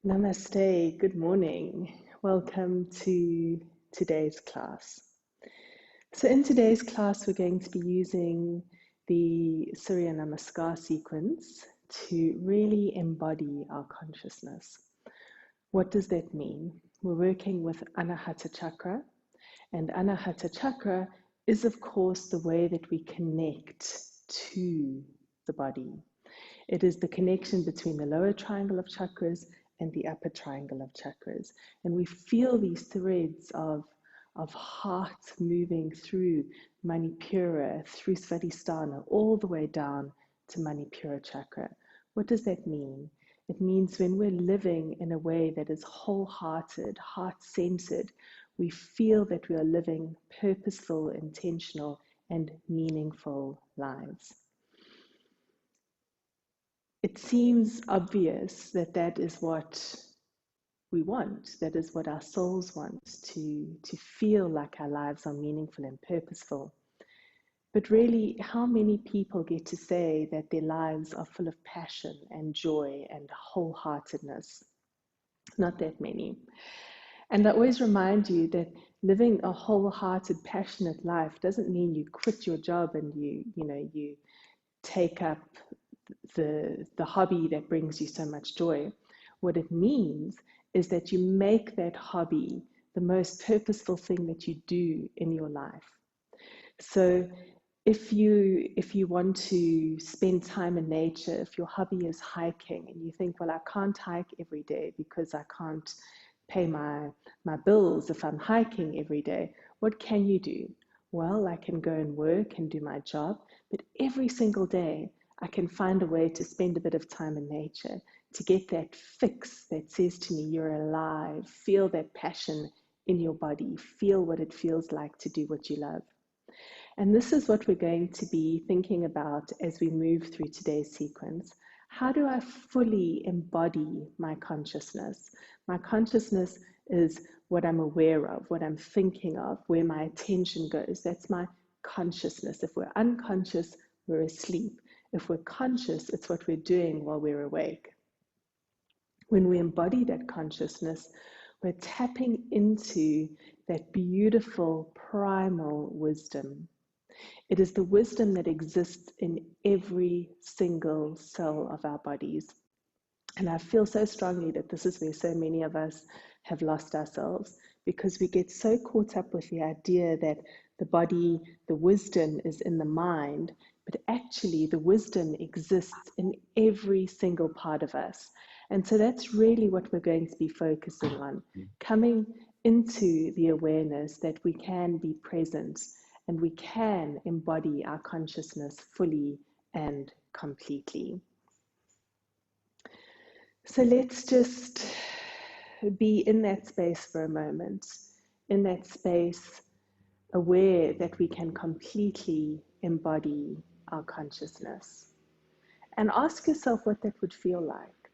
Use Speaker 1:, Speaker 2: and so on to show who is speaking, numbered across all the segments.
Speaker 1: Namaste, good morning. Welcome to today's class. So in today's class, we're going to be using the Surya Namaskar sequence to really embody our consciousness. What does that mean? We're working with Anahata chakra, and Anahata chakra is, of course, the way that we connect to the body. It is the connection between the lower triangle of chakras and the upper triangle of chakras. And we feel these threads of heart moving through Manipura, through Svadhisthana, all the way down to Manipura chakra. What does that mean? It means when we're living in a way that is wholehearted, heart-centered, we feel that we are living purposeful, intentional, and meaningful lives. It seems obvious that that is what we want, that is what our souls want, to feel like our lives are meaningful and purposeful. But really, how many people get to say that their lives are full of passion and joy and wholeheartedness? Not that many. And I always remind you that living a wholehearted, passionate life doesn't mean you quit your job and you take up the hobby that brings you so much joy. What it means is that you make that hobby the most purposeful thing that you do in your life. So if you want to spend time in nature, if your hobby is hiking and you think, well, I can't hike every day because I can't pay my bills if I'm hiking every day, what can you do? Well, I can go and work and do my job, but every single day I can find a way to spend a bit of time in nature, to get that fix that says to me, you're alive, feel that passion in your body, feel what it feels like to do what you love. And this is what we're going to be thinking about as we move through today's sequence. How do I fully embody my consciousness? My consciousness is what I'm aware of, what I'm thinking of, where my attention goes. That's my consciousness. If we're unconscious, we're asleep. If we're conscious, it's what we're doing while we're awake. When we embody that consciousness, we're tapping into that beautiful primal wisdom. It is the wisdom that exists in every single cell of our bodies. And I feel so strongly that this is where so many of us have lost ourselves, because we get so caught up with the idea that the body, the wisdom is in the mind, but actually the wisdom exists in every single part of us. And so that's really what we're going to be focusing on, coming into the awareness that we can be present and we can embody our consciousness fully and completely. So let's just be in that space for a moment, in that space, aware that we can completely embody our consciousness. And ask yourself what that would feel like.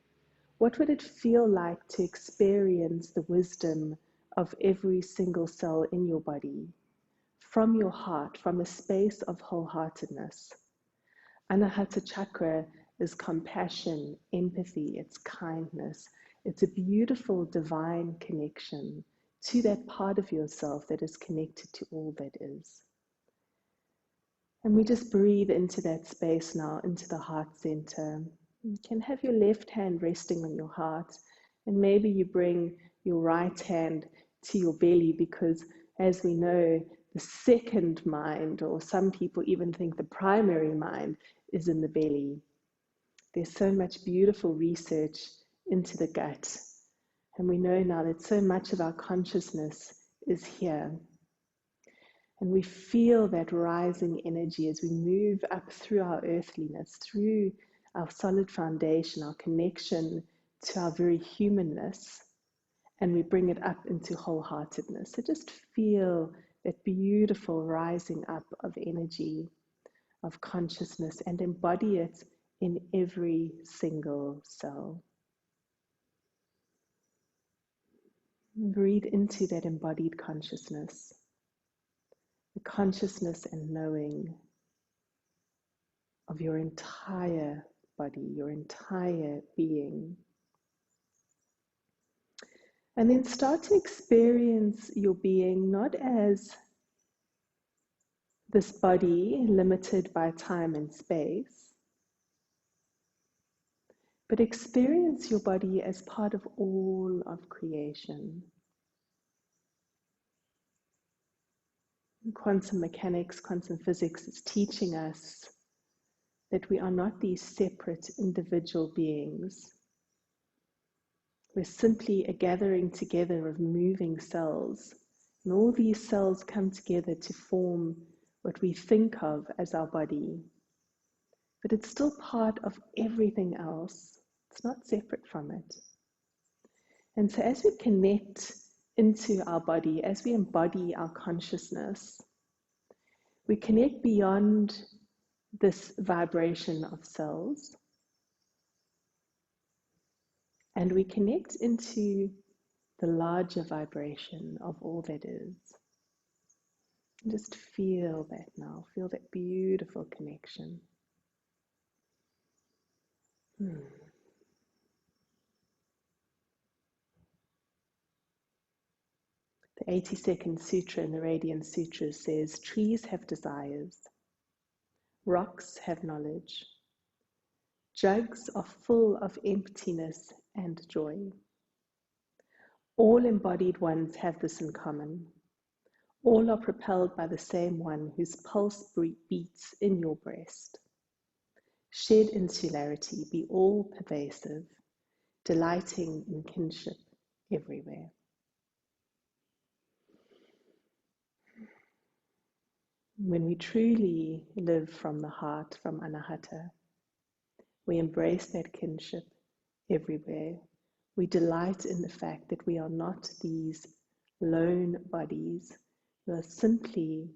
Speaker 1: What would it feel like to experience the wisdom of every single cell in your body, from your heart, from a space of wholeheartedness? Anahata chakra is compassion, empathy, it's kindness. It's a beautiful divine connection to that part of yourself that is connected to all that is. And we just breathe into that space now, into the heart center. You can have your left hand resting on your heart, and maybe you bring your right hand to your belly, because as we know, the second mind, or some people even think the primary mind, is in the belly. There's so much beautiful research into the gut, and we know now that so much of our consciousness is here. And we feel that rising energy as we move up through our earthliness, through our solid foundation, our connection to our very humanness, and we bring it up into wholeheartedness. So just feel that beautiful rising up of energy, of consciousness, and embody it in every single cell. Breathe into that embodied consciousness, the consciousness and knowing of your entire body, your entire being. And then start to experience your being not as this body limited by time and space, but experience your body as part of all of creation. Quantum mechanics, quantum physics is teaching us that we are not these separate individual beings. We're simply a gathering together of moving cells, and all these cells come together to form what we think of as our body. But it's still part of everything else. It's not separate from it. And so as we connect into our body, as we embody our consciousness, we connect beyond this vibration of cells, and we connect into the larger vibration of all that is. Just feel that now. Feel that beautiful connection. The 82nd Sutra in the Radiant Sutras says, trees have desires, rocks have knowledge, jugs are full of emptiness and joy. All embodied ones have this in common. All are propelled by the same one whose pulse beats in your breast. Shed insularity, be all pervasive, delighting in kinship everywhere. When we truly live from the heart, from Anahata, we embrace that kinship everywhere. We delight in the fact that we are not these lone bodies. We are simply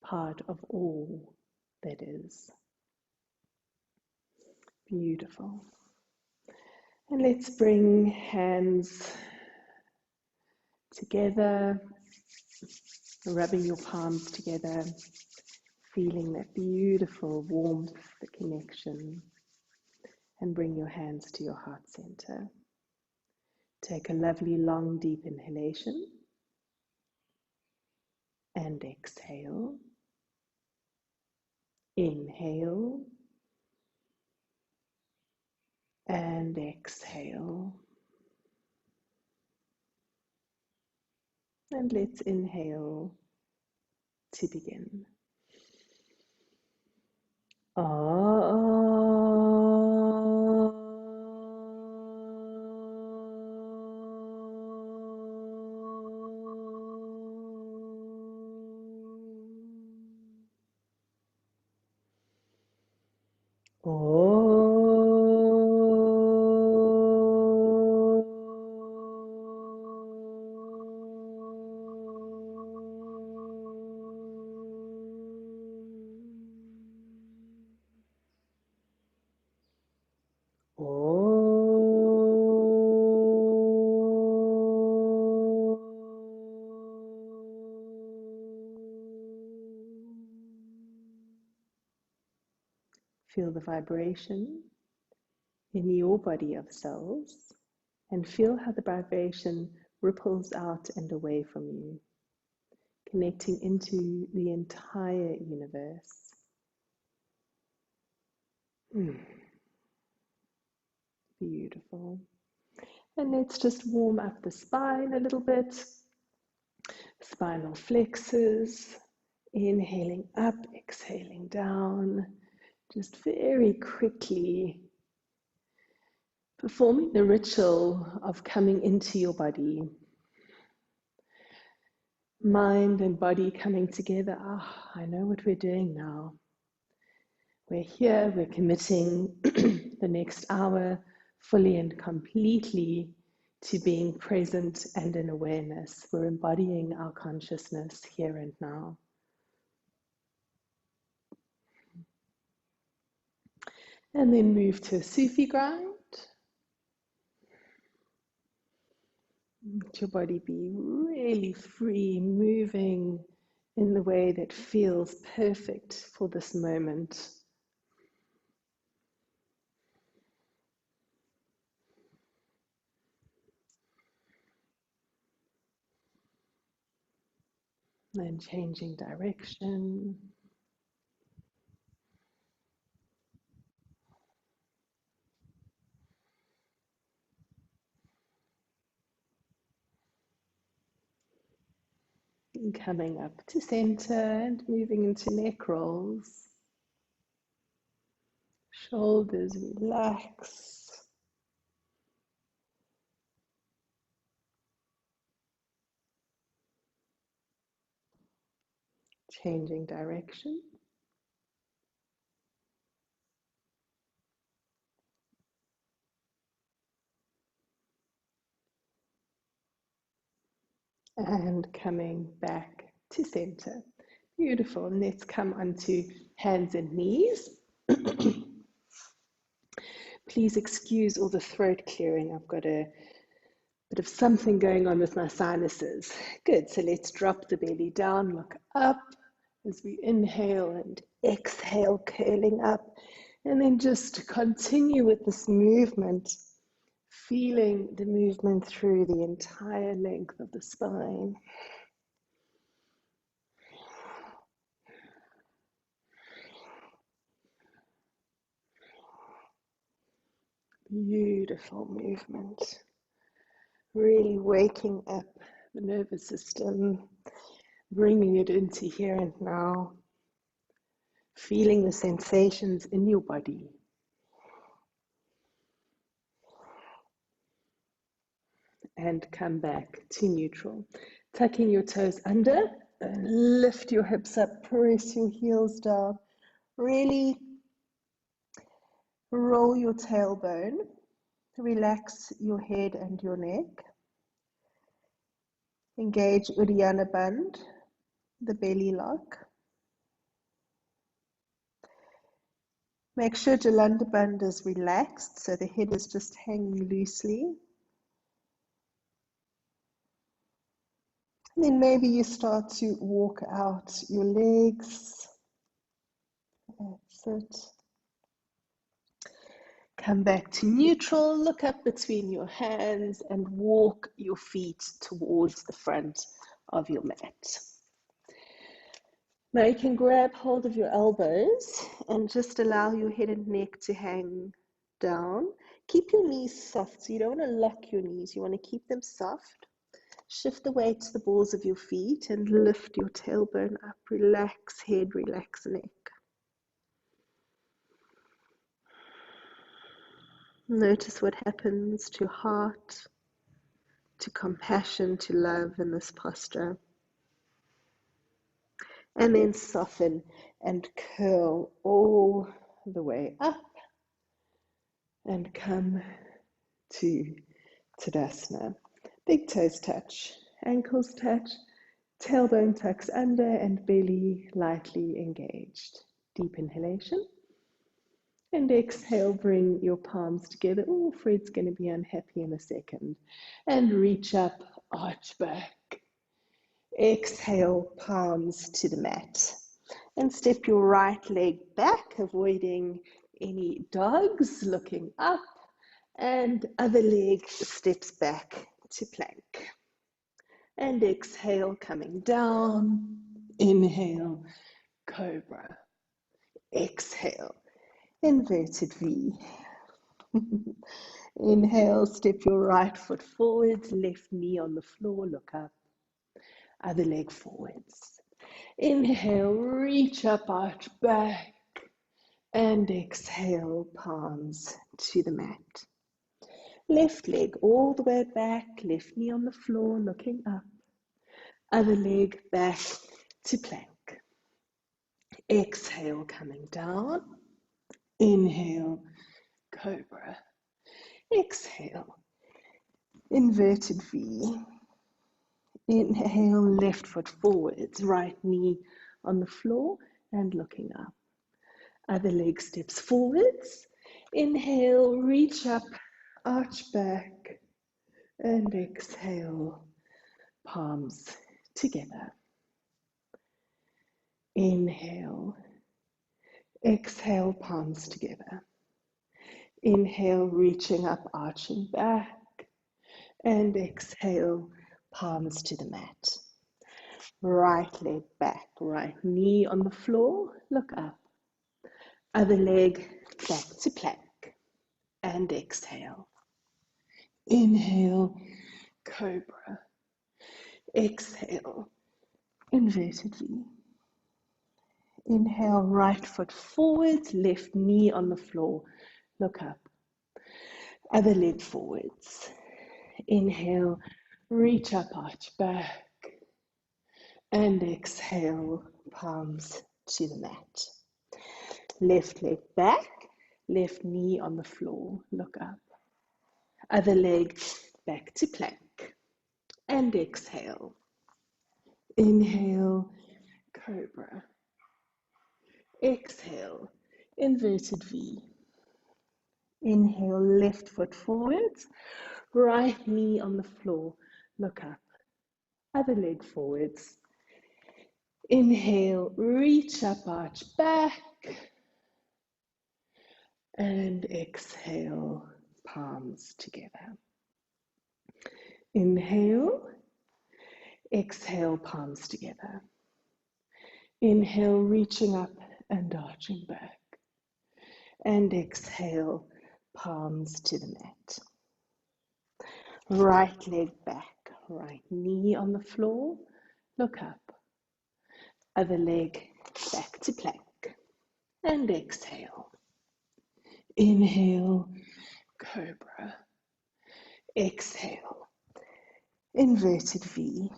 Speaker 1: part of all that is. Beautiful. And let's bring hands together, rubbing your palms together, feeling that beautiful warmth, the connection, and bring your hands to your heart center. Take a lovely long deep inhalation and exhale. Inhale and exhale. And let's inhale to begin. Feel the vibration in your body of cells and feel how the vibration ripples out and away from you, connecting into the entire universe. Beautiful. And let's just warm up the spine a little bit. Spinal flexors, inhaling up, exhaling down. Just very quickly performing the ritual of coming into your body. Mind and body coming together. I know what we're doing now. We're here, we're committing the next hour fully and completely to being present and in awareness. We're embodying our consciousness here and now. And then move to a Sufi grind. Let your body be really free, moving in the way that feels perfect for this moment. And changing direction. And coming up to center and moving into neck rolls. Shoulders relax. Changing direction. And coming back to center. Beautiful. And let's come onto hands and knees. Please excuse all the throat clearing. I've got a bit of something going on with my sinuses. Good. So let's drop the belly down, look up as we inhale and exhale, curling up. And then just continue with this movement, feeling the movement through the entire length of the spine. Beautiful movement. Really waking up the nervous system, bringing it into here and now, feeling the sensations in your body. And come back to neutral. Tucking your toes under and lift your hips up, press your heels down. Really roll your tailbone, relax your head and your neck. Engage Uddiyana Bandha, the belly lock. Make sure Jalandhar Bandha is relaxed, so the head is just hanging loosely. And then maybe you start to walk out your legs. That's it. Come back to neutral, look up between your hands and walk your feet towards the front of your mat. Now you can grab hold of your elbows and just allow your head and neck to hang down. Keep your knees soft, so you don't want to lock your knees, you want to keep them soft. Shift the weight to the balls of your feet and lift your tailbone up. Relax head, relax neck. Notice what happens to heart, to compassion, to love in this posture. And then soften and curl all the way up and come to Tadasana. Big toes touch, ankles touch, tailbone tucks under and belly lightly engaged. Deep inhalation. And exhale, bring your palms together. Oh, Fred's going to be unhappy in a second. And reach up, arch back. Exhale, palms to the mat. And step your right leg back, avoiding any dogs, looking up. And other leg steps back to plank. And exhale, coming down. Inhale, cobra. Exhale, inverted V. Inhale, step your right foot forwards, left knee on the floor, look up. Other leg forwards. Inhale, reach up, arch back. And exhale, palms to the mat. Left leg all the way back, left knee on the floor, looking up. Other leg back to plank. Exhale, coming down. Inhale, cobra. Exhale, inverted V. Inhale, left foot forwards, right knee on the floor and looking up. Other leg steps forwards. Inhale, reach up, arch back, and exhale, palms together. Inhale, exhale, palms together. Inhale, reaching up, arching back, and exhale, palms to the mat. Right leg back, right knee on the floor, look up. Other leg back to plank and exhale. Inhale, cobra. Exhale, inverted V. Inhale, right foot forwards, left knee on the floor, look up. Other leg forwards. Inhale, reach up, arch back. And exhale, palms to the mat. Left leg back, left knee on the floor, look up. Other leg back to plank. And exhale. Inhale, cobra. Exhale, inverted V. Inhale, left foot forwards, right knee on the floor, look up. Other leg forwards. Inhale, reach up, arch back. And exhale, palms together. Inhale, exhale, palms together. Inhale, reaching up and arching back. And exhale, palms to the mat. Right leg back, right knee on the floor, look up. Other leg back to plank. And exhale. Inhale, cobra. Exhale, inverted V.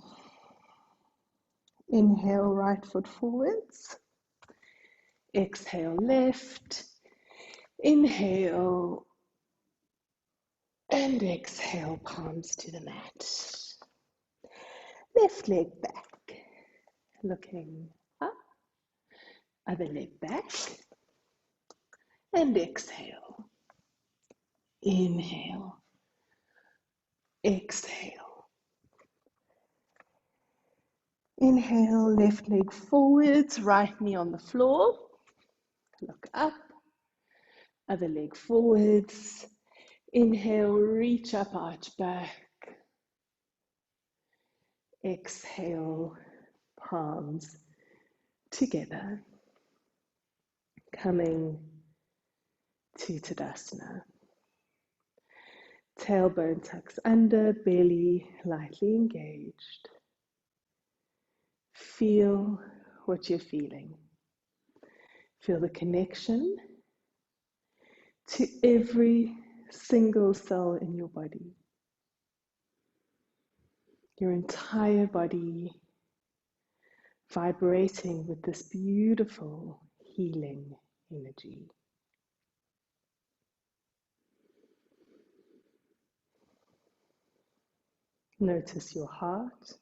Speaker 1: Inhale, right foot forwards. Exhale, left. Inhale. And exhale, palms to the mat. Left leg back. Looking up. Other leg back. And exhale. Inhale. Exhale. Inhale, left leg forwards, right knee on the floor. Look up. Other leg forwards. Inhale, reach up, arch back. Exhale, palms together. Coming to Tadasana. Tailbone tucks under, belly lightly engaged. Feel what you're feeling. Feel the connection to every single cell in your body. Your entire body vibrating with this beautiful healing energy. Notice your heart.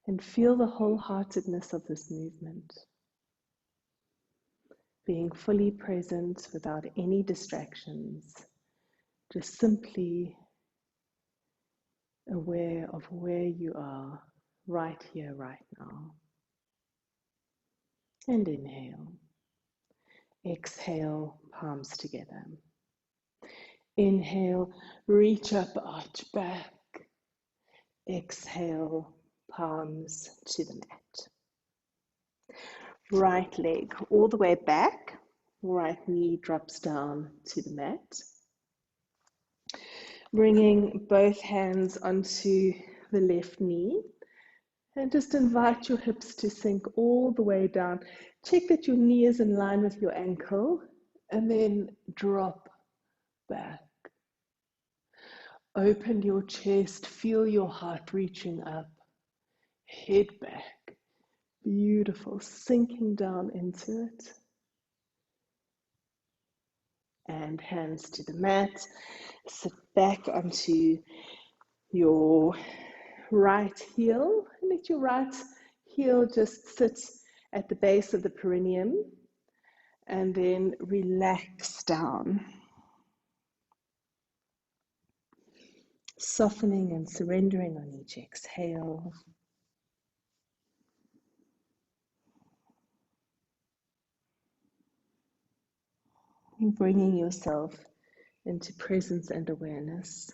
Speaker 1: And feel the wholeheartedness of this movement. Being fully present without any distractions. Just simply aware of where you are right here, right now. And inhale. Exhale, palms together. Inhale, reach up, arch back. Exhale, palms to the mat. Right leg all the way back. Right knee drops down to the mat. Bringing both hands onto the left knee. And just invite your hips to sink all the way down. Check that your knee is in line with your ankle. And then drop back. Open your chest. Feel your heart reaching up. Head back. Beautiful. Sinking down into it. And hands to the mat. Sit back onto your right heel. Let your right heel just sit at the base of the perineum. And then relax down. Softening and surrendering on each exhale. And bringing yourself into presence and awareness.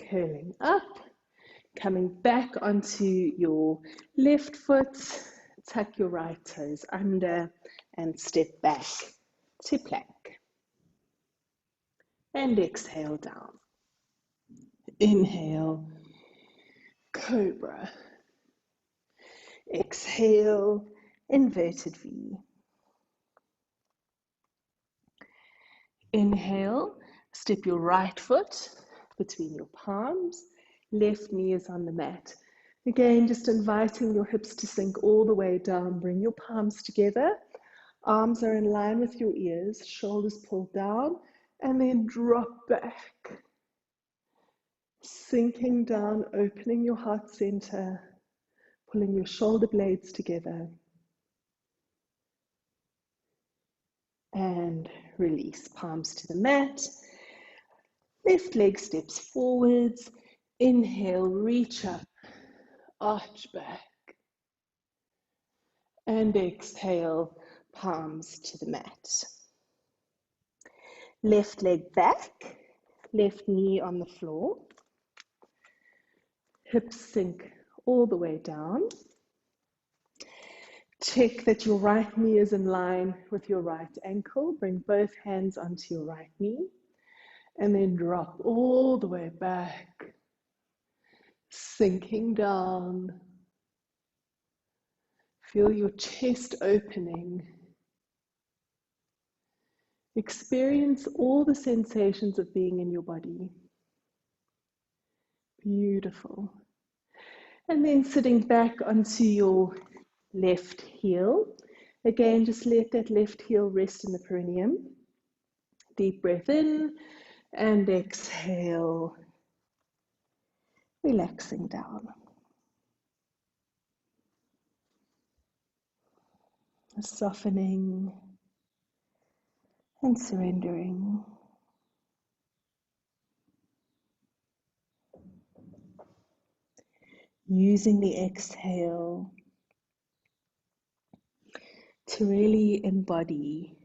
Speaker 1: curling up, coming back onto your left foot, tuck your right toes under and step back to plank. And exhale down. Inhale, cobra. Exhale, inverted V. Inhale, step your right foot between your palms, left knee is on the mat. Again, just inviting your hips to sink all the way down. Bring your palms together. Arms are in line with your ears, shoulders pulled down, and then drop back. Sinking down, opening your heart center, pulling your shoulder blades together. And release, palms to the mat. Left leg steps forwards. Inhale, reach up, arch back. And exhale, palms to the mat. Left leg back, left knee on the floor. Hips sink all the way down. Check that your right knee is in line with your right ankle. Bring both hands onto your right knee. And then drop all the way back. Sinking down. Feel your chest opening. Experience all the sensations of being in your body. Beautiful. And then sitting back onto your left heel. Again, just let that left heel rest in the perineum. Deep breath in and exhale. Relaxing down. Softening and surrendering. Using the exhale to really embody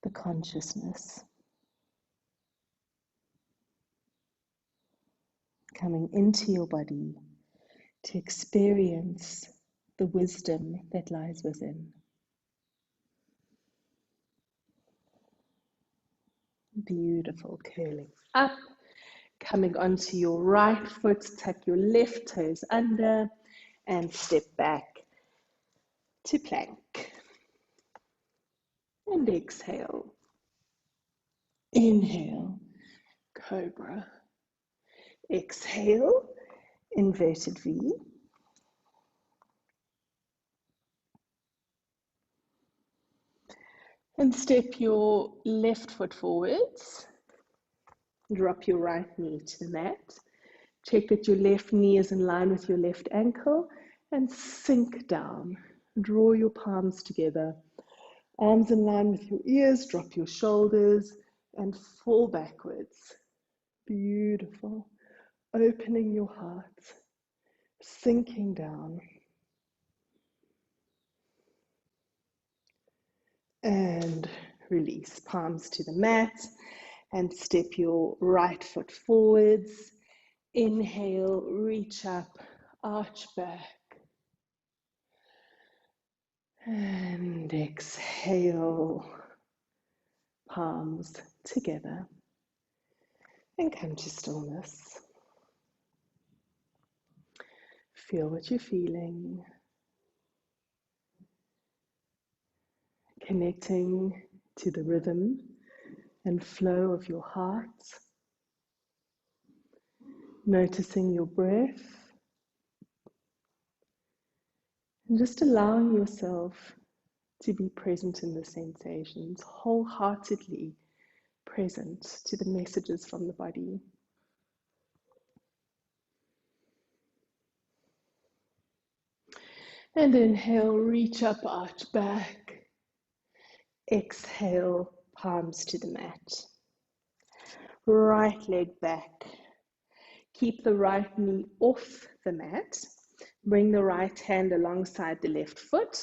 Speaker 1: the consciousness. Coming into your body to experience the wisdom that lies within. Beautiful, curling up, coming onto your right foot, tuck your left toes under and step back to plank. And exhale. Inhale, cobra. Exhale, inverted V. And step your left foot forwards. Drop your right knee to the mat. Check that your left knee is in line with your left ankle and sink down. Draw your palms together. Arms in line with your ears. Drop your shoulders and fall backwards. Beautiful. Opening your heart. Sinking down. And release, palms to the mat and step your right foot forwards. Inhale, reach up, arch back. And exhale, palms together. And come to stillness. Feel what you're feeling. Connecting to the rhythm and flow of your heart. Noticing your breath. And just allowing yourself to be present in the sensations, wholeheartedly present to the messages from the body. And inhale, reach up, arch back. Exhale, palms to the mat. Right leg back. Keep the right knee off the mat. Bring the right hand alongside the left foot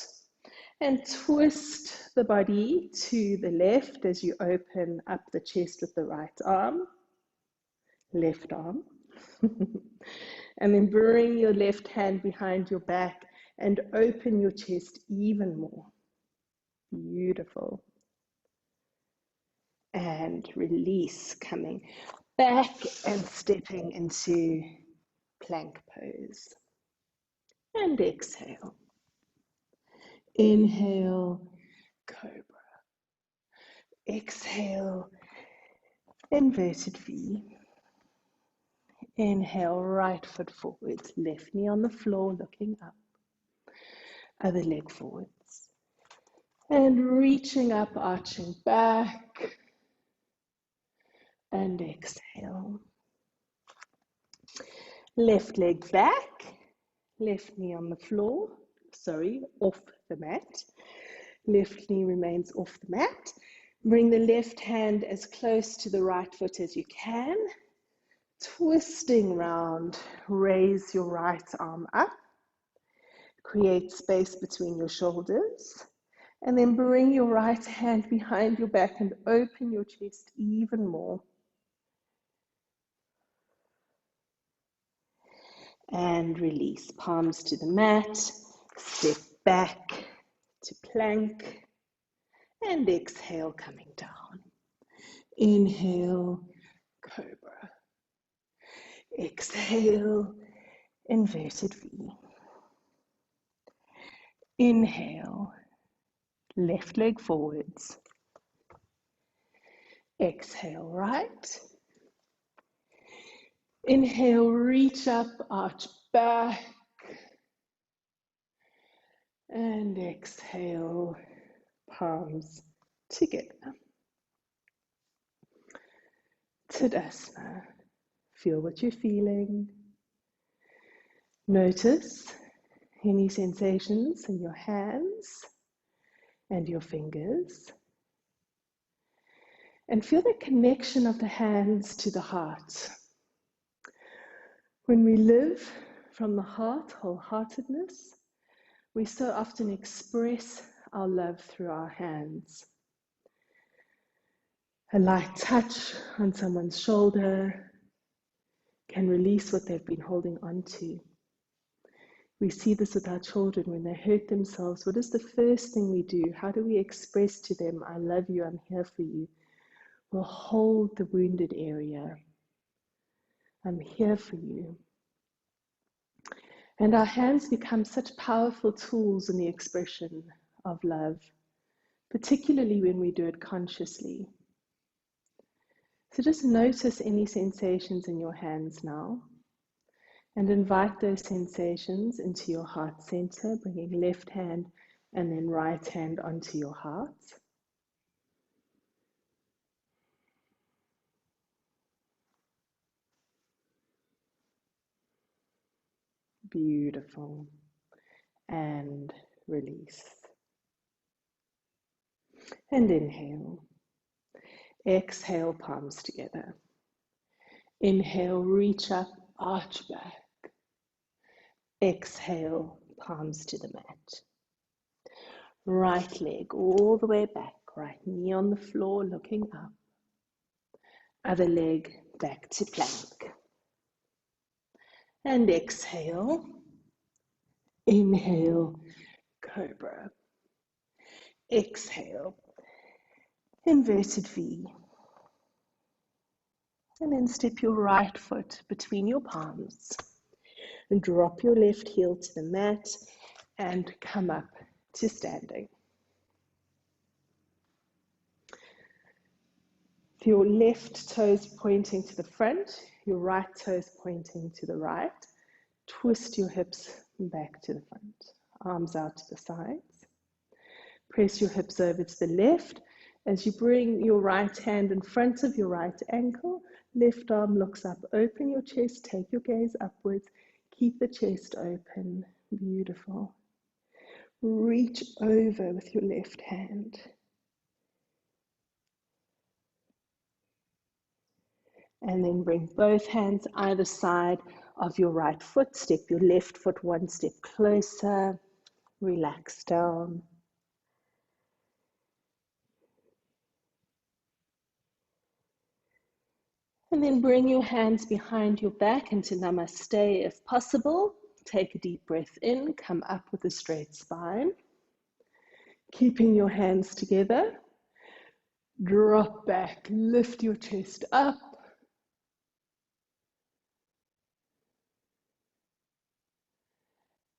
Speaker 1: and twist the body to the left as you open up the chest with the right arm. left arm. And then bring your left hand behind your back and open your chest even more. Beautiful. And release, coming back and stepping into plank pose. And exhale. Inhale, cobra. Exhale, inverted V. Inhale, right foot forwards, left knee on the floor, looking up. Other leg forwards. And reaching up, arching back. And exhale. Left leg back, left knee on the floor, off the mat. Left knee remains off the mat. Bring the left hand as close to the right foot as you can. Twisting round, raise your right arm up. Create space between your shoulders. And then bring your right hand behind your back and open your chest even more. And release, palms to the mat, step back to plank, and exhale, coming down. Inhale, cobra. Exhale, inverted V. Inhale, left leg forwards. Exhale, right. Inhale, reach up, arch back. And exhale, palms together. Tadasana. Feel what you're feeling. Notice any sensations in your hands and your fingers. And feel the connection of the hands to the heart. When we live from the heart, wholeheartedness, we so often express our love through our hands. A light touch on someone's shoulder can release what they've been holding on to. We see this with our children when they hurt themselves. What is the first thing we do? How do we express to them, I love you, I'm here for you? We'll hold the wounded area. I'm here for you. And our hands become such powerful tools in the expression of love, particularly when we do it consciously. So just notice any sensations in your hands now and invite those sensations into your heart center, bringing left hand and then right hand onto your heart. Beautiful. And release. And inhale. Exhale, palms together. Inhale, reach up, arch back. Exhale, palms to the mat. Right leg all the way back, right knee on the floor, looking up. Other leg back to plank. And exhale. Inhale, cobra. Exhale, inverted V. And then step your right foot between your palms. And drop your left heel to the mat and come up to standing. With your left toes pointing to the front, your right toes pointing to the right, twist your hips back to the front, arms out to the sides. Press your hips over to the left as you bring your right hand in front of your right ankle, left arm looks up, open your chest, take your gaze upwards, keep the chest open, beautiful. Reach over with your left hand. And then bring both hands either side of your right foot. Step your left foot one step closer. Relax down. And then bring your hands behind your back into Namaste if possible. Take a deep breath in, come up with a straight spine. Keeping your hands together. Drop back, lift your chest up.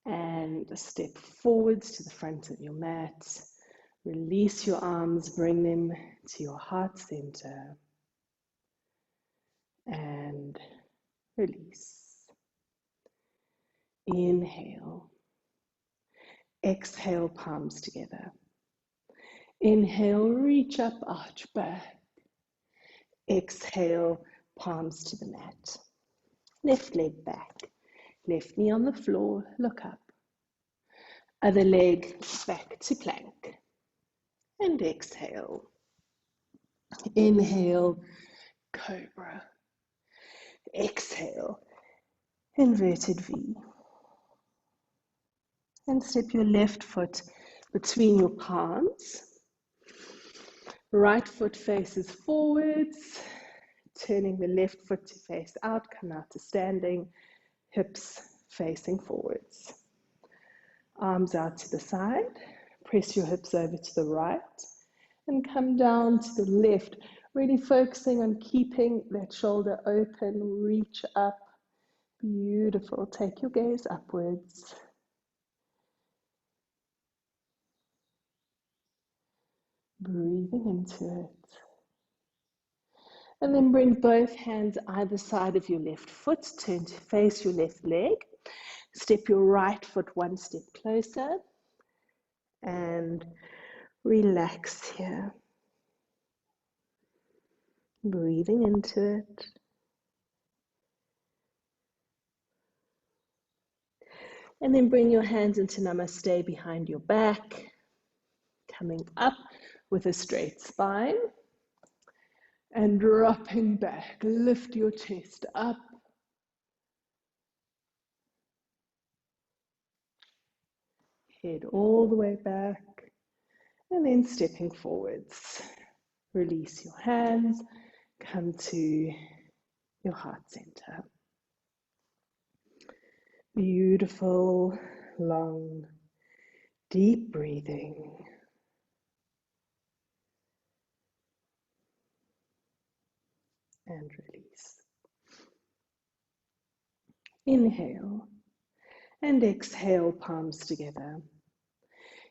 Speaker 1: And step forwards to the front of your mat. Release your arms, bring them to your heart center. And release. Inhale. Exhale, palms together. Inhale, reach up, arch back. Exhale, palms to the mat. Left leg back. Left knee on the floor, look up. Other leg back to plank. And exhale. Inhale, cobra. Exhale, inverted V. And step your left foot between your palms. Right foot faces forwards. Turning the left foot to face out, come out to standing. Hips facing forwards. Arms out to the side. Press your hips over to the right. And come down to the left, really focusing on keeping that shoulder open, reach up. Beautiful. Take your gaze upwards. Breathing into it. And then bring both hands either side of your left foot. Turn to face your left leg. Step your right foot one step closer. And relax here. Breathing into it. And then bring your hands into Namaste behind your back. Coming up with a straight spine. And dropping back. Lift your chest up. Head all the way back. And then stepping forwards. Release your hands. Come to your heart center. Beautiful, long, deep breathing. And release. Inhale and exhale, palms together.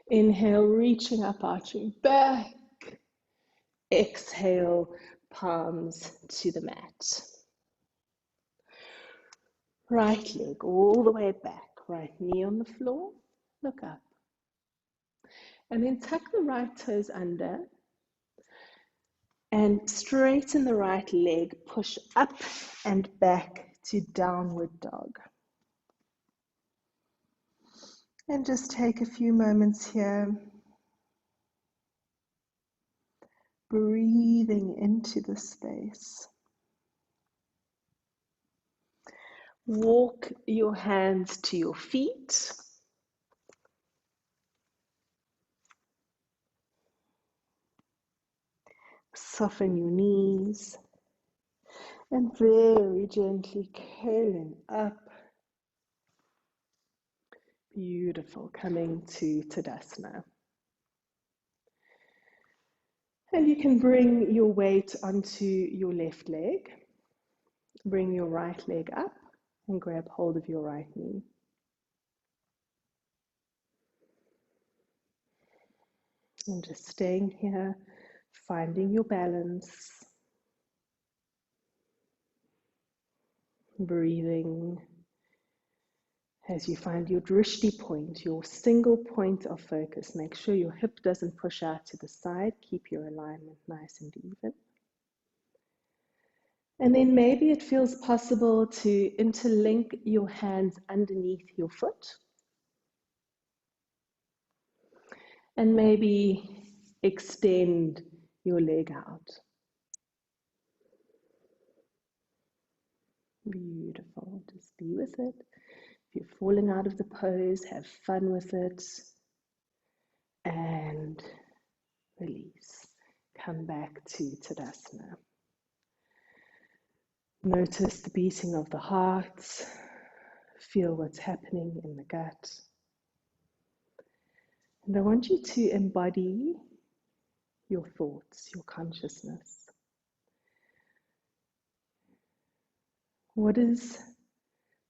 Speaker 1: Inhale, reaching up, arching back. Exhale, palms to the mat. Right leg all the way back, right knee on the floor, look up. And then tuck the right toes under and straighten the right leg, push up and back to downward dog. And just take a few moments here, breathing into the space. Walk your hands to your feet. Soften your knees and very gently curling up. Beautiful, coming to Tadasana. And you can bring your weight onto your left leg. Bring your right leg up and grab hold of your right knee. And just staying here, finding your balance. Breathing as you find your drishti point, your single point of focus. Make sure your hip doesn't push out to the side. Keep your alignment nice and even. And then maybe it feels possible to interlink your hands underneath your foot. And maybe extend your leg out. Beautiful. Just be with it. If you're falling out of the pose, have fun with it. And release. Come back to Tadasana. Notice the beating of the heart. Feel what's happening in the gut. And I want you to embody your thoughts, your consciousness. What is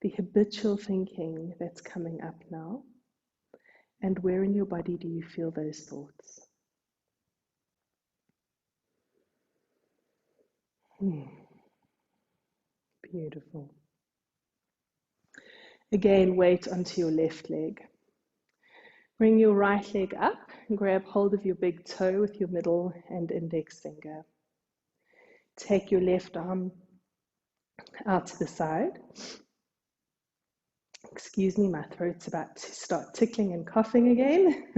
Speaker 1: the habitual thinking that's coming up now? And where in your body do you feel those thoughts? Beautiful. Again, weight onto your left leg. Bring your right leg up and grab hold of your big toe with your middle and index finger. Take your left arm out to the side. Excuse me, my throat's about to start tickling and coughing again.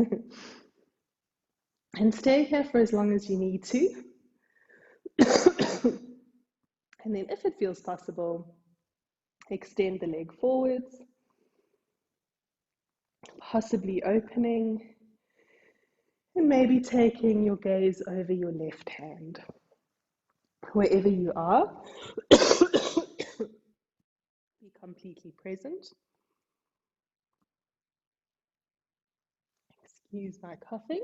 Speaker 1: And stay here for as long as you need to. And then if it feels possible, extend the leg forwards, possibly opening, and maybe taking your gaze over your left hand. Wherever you are, be completely present. Excuse my coughing.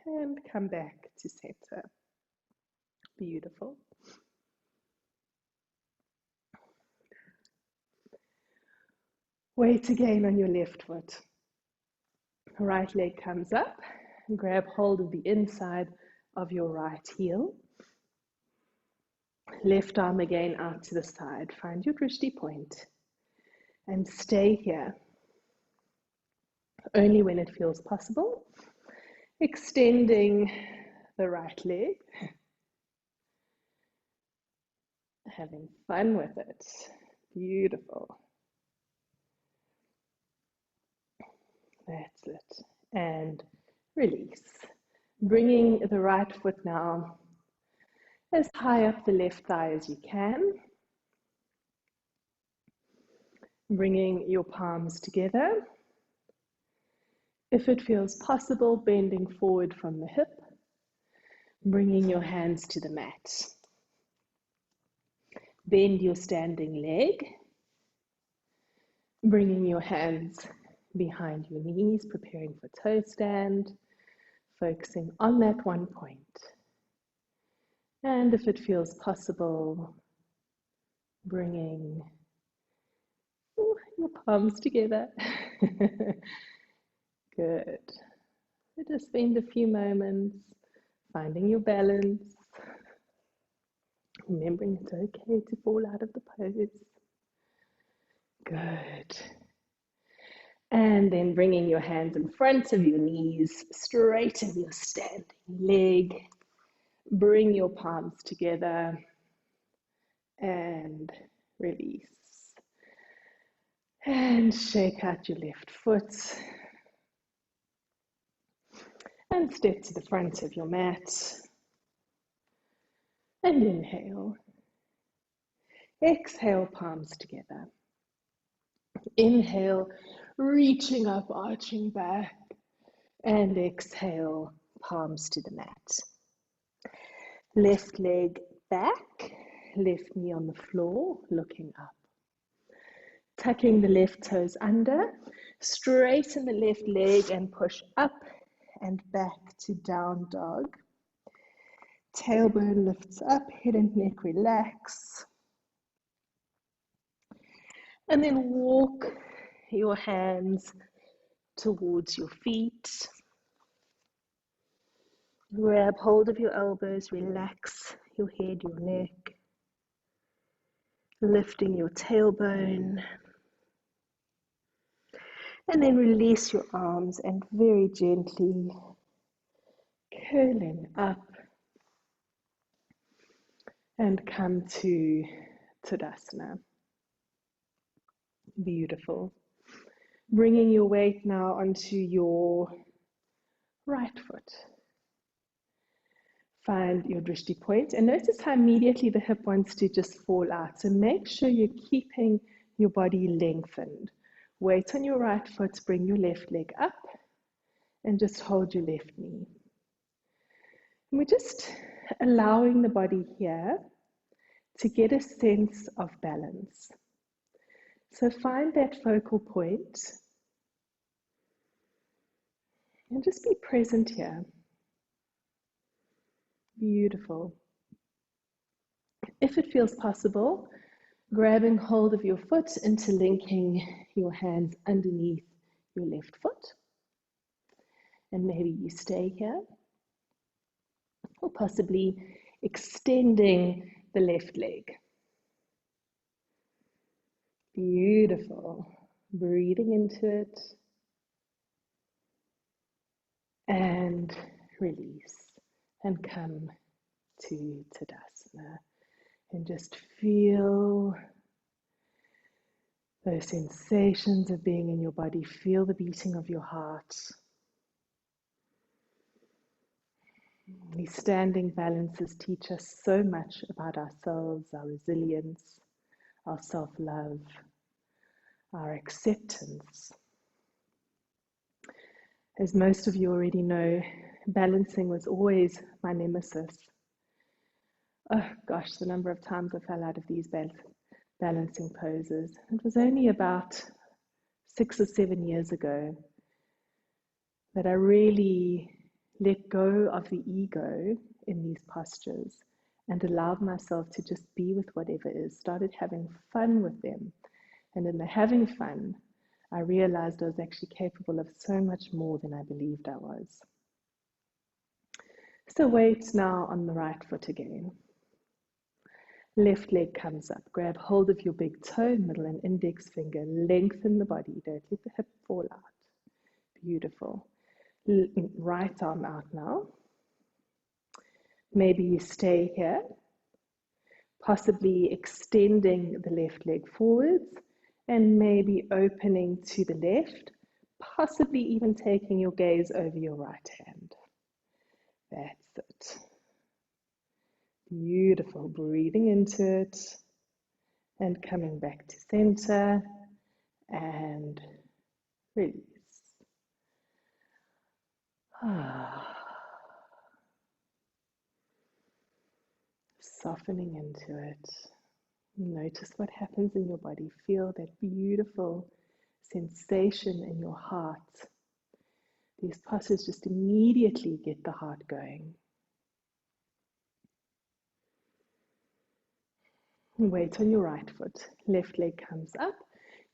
Speaker 1: And come back to center. Beautiful. Weight again on your left foot. Right leg comes up. Grab hold of the inside of your right heel. Left arm again out to the side. Find your drishti point. And stay here. Only when it feels possible. Extending the right leg. Having fun with it. Beautiful. That's it. And release. Bringing the right foot now as high up the left thigh as you can. Bringing your palms together. If it feels possible, bending forward from the hip. Bringing your hands to the mat. Bend your standing leg. Bringing your hands behind your knees, preparing for toe stand. Focusing on that one point. And if it feels possible, bringing your palms together. Good. So just spend a few moments finding your balance, remembering it's okay to fall out of the pose. Good. And then bringing your hands in front of your knees, straighten your standing leg. Bring your palms together and release. And shake out your left foot. And step to the front of your mat. And inhale. Exhale, palms together. Inhale, reaching up, arching back. And exhale, palms to the mat. Left leg back, left knee on the floor, looking up. Tucking the left toes under, straighten the left leg and push up and back to down dog. Tailbone lifts up, head and neck relax. And then walk your hands towards your feet. Grab hold of your elbows, relax your head, your neck. Lifting your tailbone. And then release your arms and very gently curling up and come to Tadasana. Beautiful. Bringing your weight now onto your right foot. Find your drishti point and notice how immediately the hip wants to just fall out. So make sure you're keeping your body lengthened. Weight on your right foot, bring your left leg up and just hold your left knee. And we just allowing the body here to get a sense of balance. So find that focal point and just be present here. Beautiful. If it feels possible, grabbing hold of your foot, interlinking your hands underneath your left foot. And maybe you stay here, or possibly extending the left leg. Beautiful. Breathing into it and release and come to Tadasana and just feel those sensations of being in your body. Feel the beating of your heart. These standing balances teach us so much about ourselves, our resilience, our self-love, our acceptance. As most of you already know, balancing was always my nemesis. Oh gosh, the number of times I fell out of these balancing poses. It was only about 6 or 7 years ago that I really let go of the ego in these postures and allowed myself to just be with whatever is, started having fun with them. And in the having fun, I realized I was actually capable of so much more than I believed I was. So weight now on the right foot again. Left leg comes up. Grab hold of your big toe, middle and index finger. Lengthen the body. Don't let the hip fall out. Beautiful. Right arm out now. Maybe you stay here, possibly extending the left leg forwards and maybe opening to the left, possibly even taking your gaze over your right hand. That's it. Beautiful. Breathing into it and coming back to center and release. Softening into it. Notice what happens in your body. Feel that beautiful sensation in your heart. These postures just immediately get the heart going. Weight on your right foot. Left leg comes up.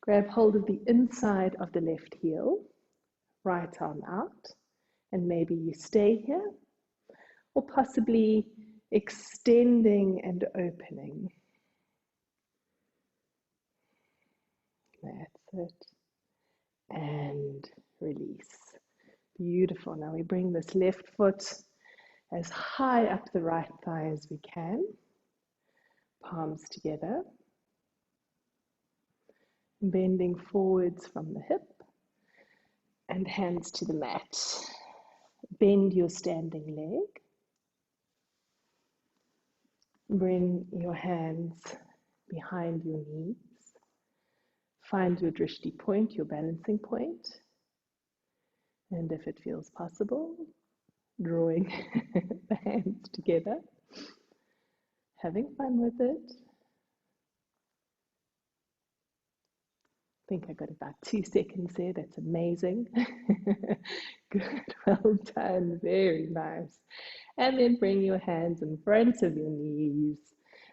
Speaker 1: Grab hold of the inside of the left heel. Right arm out. And maybe you stay here. Or possibly extending and opening. That's it. And release. Beautiful. Now we bring this left foot as high up the right thigh as we can. Palms together. Bending forwards from the hip. And hands to the mat. Bend your standing leg. Bring your hands behind your knees. Find your drishti point, your balancing point. And if it feels possible, drawing the hands together. Having fun with it. I think I got about 2 seconds there. That's amazing. Good, well done. Very nice. And then bring your hands in front of your knees.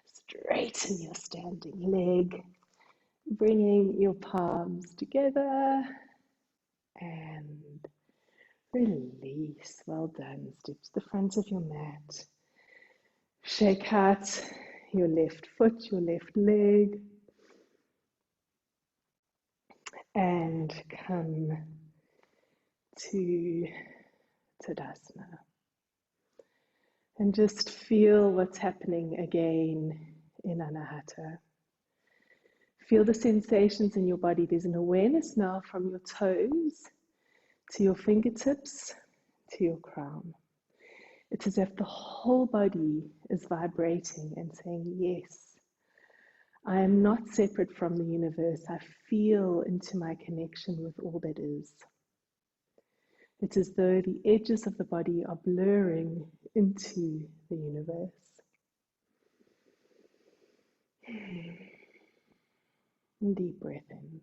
Speaker 1: Straighten your standing leg. Bringing your palms together. And release. Well done. Step to the front of your mat. Shake out your left foot, your left leg. And come to Tadasana. And just feel what's happening again in Anahata. Feel the sensations in your body. There's an awareness now from your toes to your fingertips to your crown. It's as if the whole body is vibrating and saying, yes, I am not separate from the universe. I feel into my connection with all that is. It's as though the edges of the body are blurring into the universe. Deep breath in.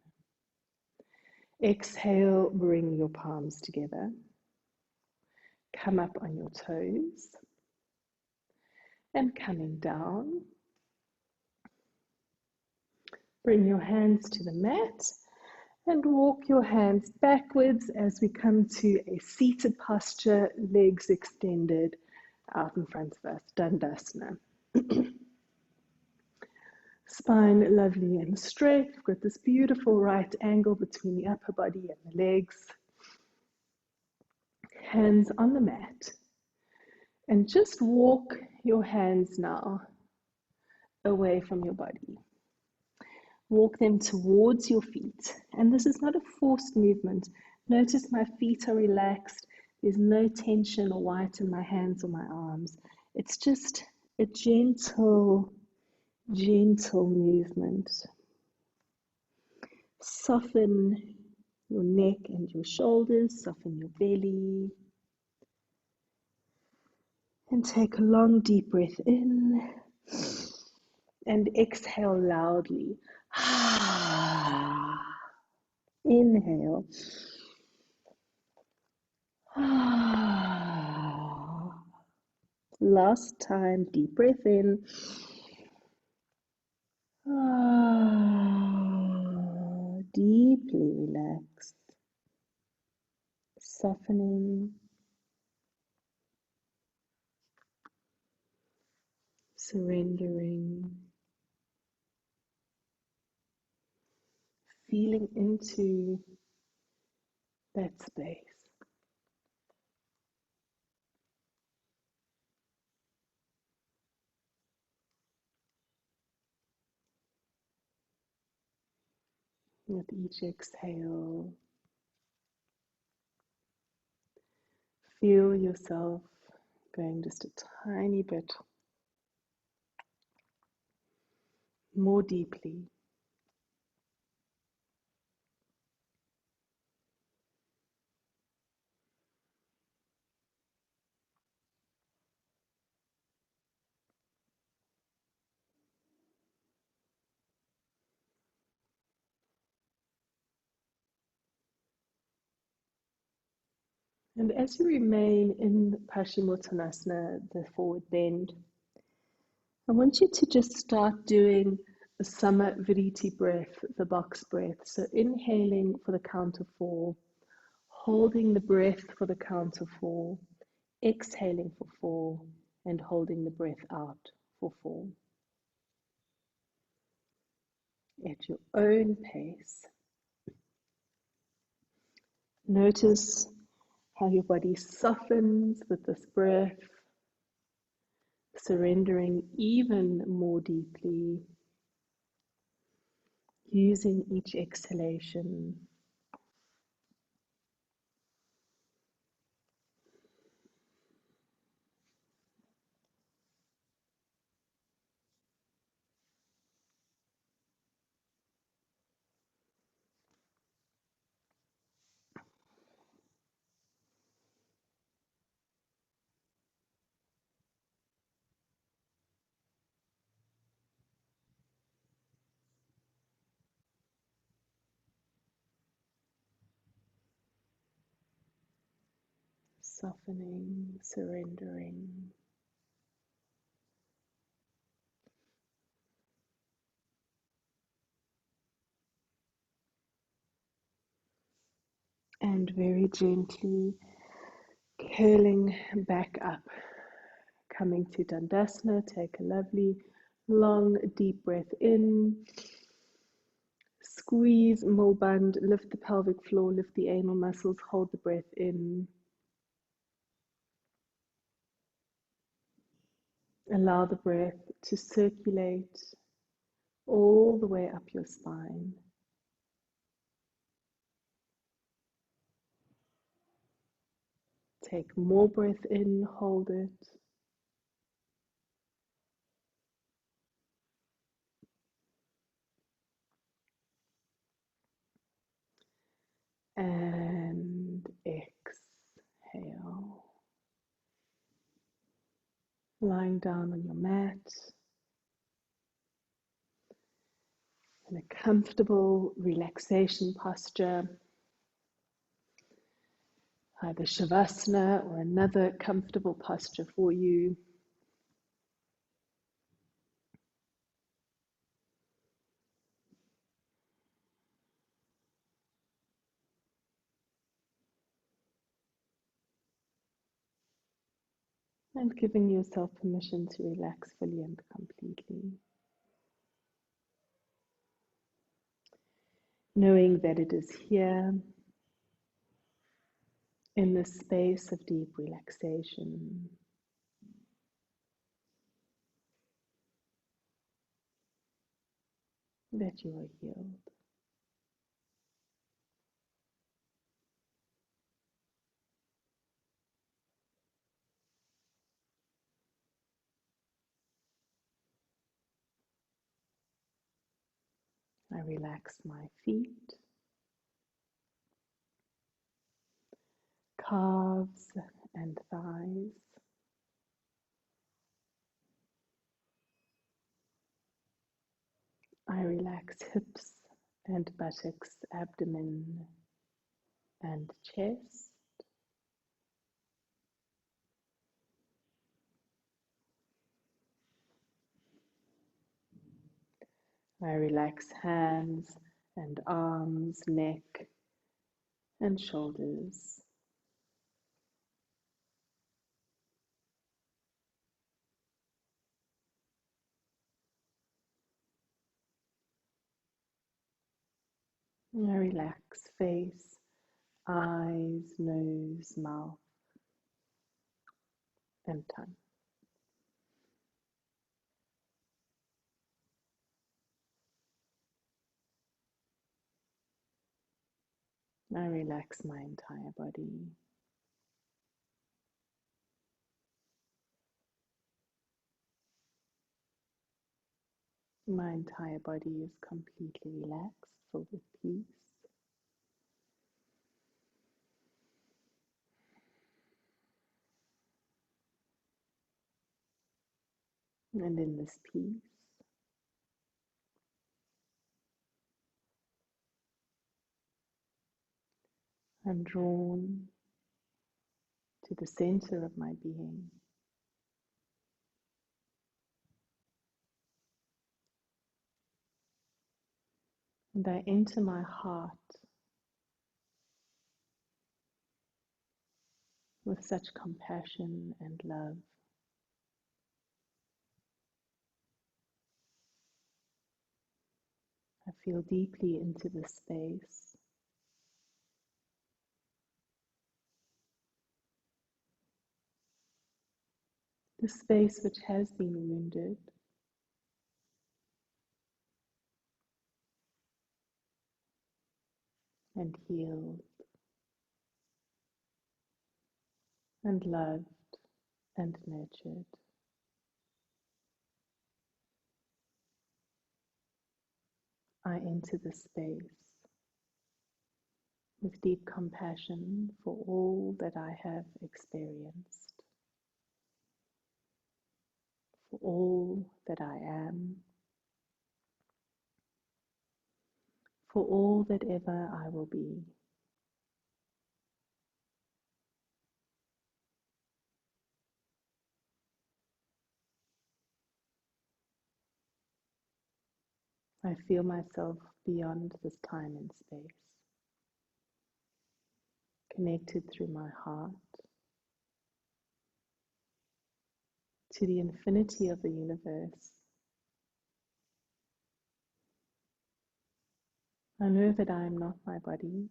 Speaker 1: Exhale, bring your palms together. Come up on your toes. And coming down, bring your hands to the mat and walk your hands backwards as we come to a seated posture, legs extended out in front of us, Dandasana. Spine lovely and straight. We've got this beautiful right angle between the upper body and the legs. Hands on the mat. And just walk your hands now away from your body. Walk them towards your feet. And this is not a forced movement. Notice my feet are relaxed. There's no tension or weight in my hands or my arms. It's just a gentle movement. Soften your neck and your shoulders. Soften your belly. And take a long deep breath in. And exhale loudly. Inhale. Last time, deep breath in. Deeply relaxed. Softening. Surrendering. Feeling into that space. With each exhale, feel yourself going just a tiny bit more deeply. And as you remain in Paschimottanasana, the forward bend, I want you to just start doing the Sama Vriti breath, the box breath. So inhaling for the count of 4, holding the breath for the count of 4, exhaling for 4, and holding the breath out for 4. At your own pace, notice how your body softens with this breath, surrendering even more deeply, using each exhalation softening, surrendering. And very gently curling back up, coming to Dandasana. Take a lovely, long, deep breath in. Squeeze, mulband, lift the pelvic floor, lift the anal muscles, hold the breath in. Allow the breath to circulate all the way up your spine. Take more breath in, hold it. And exhale. lying down on your mat in a comfortable relaxation posture, either Shavasana or another comfortable posture for you. And giving yourself permission to relax fully and completely. Knowing that it is here in this space of deep relaxation that you are healed. I relax my feet, calves and thighs. I relax hips and buttocks, abdomen and chest. I relax hands and arms, neck and shoulders. I relax face, eyes, nose, mouth and tongue. I relax my entire body. My entire body is completely relaxed, filled with peace. And in this peace, I'm drawn to the center of my being. And I enter my heart with such compassion and love. I feel deeply into this space. This space which has been wounded, and healed, and loved, and nurtured. I enter this space with deep compassion for all that I have experienced, for all that I am, for all that ever I will be. I feel myself beyond this time and space, connected through my heart to the infinity of the universe. I know that I am not my body,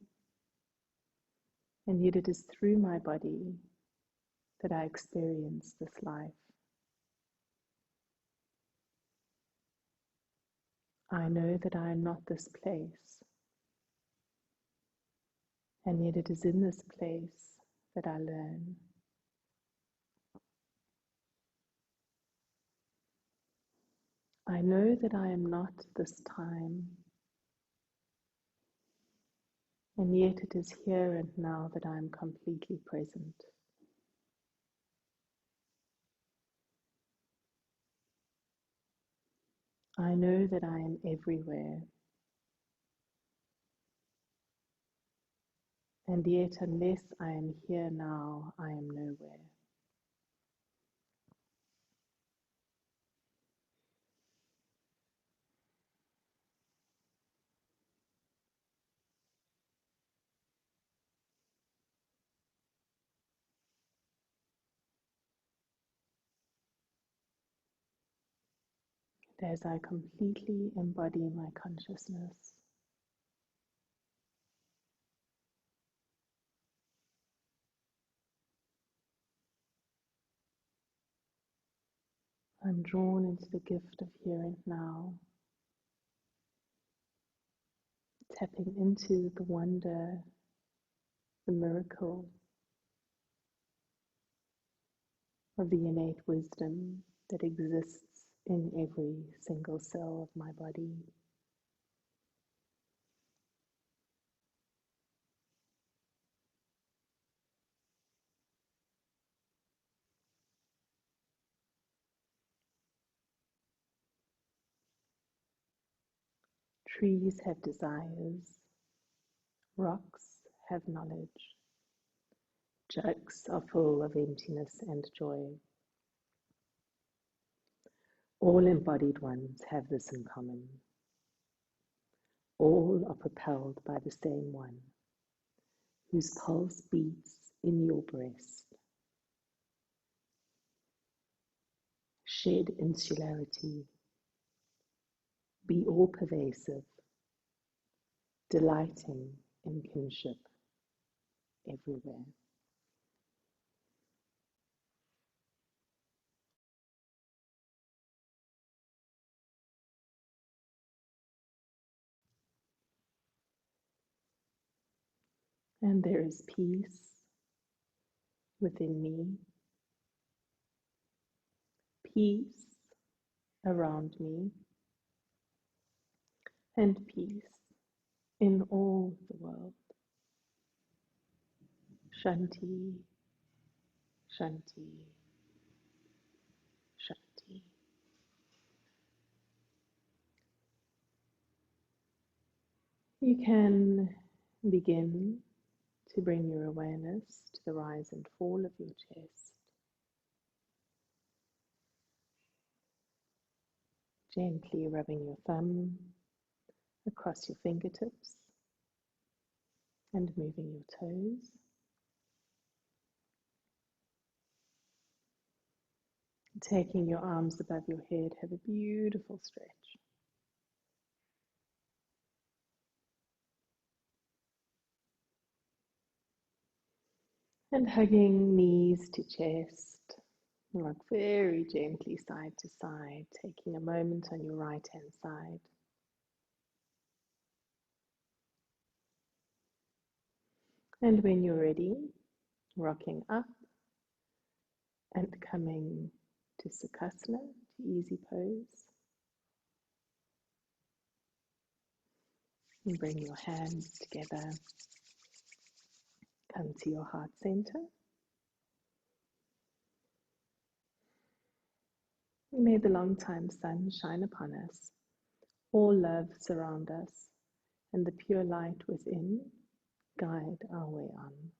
Speaker 1: and yet it is through my body that I experience this life. I know that I am not this place, and yet it is in this place that I learn. I know that I am not this time, and yet it is here and now that I am completely present. I know that I am everywhere, and yet unless I am here now, I am nowhere. And as I completely embody my consciousness, I'm drawn into the gift of here and now, tapping into the wonder, the miracle of the innate wisdom that exists in every single cell of my body. Trees have desires, rocks have knowledge, jugs are full of emptiness and joy. All embodied ones have this in common. All are propelled by the same one, whose pulse beats in your breast. Shed insularity, be all-pervasive, delighting in kinship everywhere. And there is peace within me, peace around me, and peace in all the world. Shanti, Shanti, Shanti. You can begin to bring your awareness to the rise and fall of your chest, gently rubbing your thumb across your fingertips and moving your toes. Taking your arms above your head, have a beautiful stretch. And hugging knees to chest, rock very gently side to side, taking a moment on your right hand side. And when you're ready, rocking up and coming to Sukhasana, to easy pose. And bring your hands together. Come to your heart center. May the long-time sun shine upon us. All love surround us, and the pure light within guide our way on.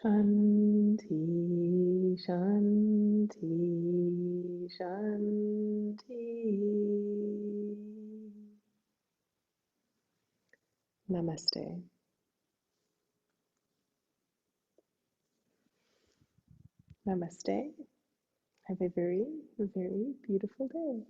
Speaker 1: Shanti, Shanti, Shanti. Namaste. Namaste. Have a very, very beautiful day.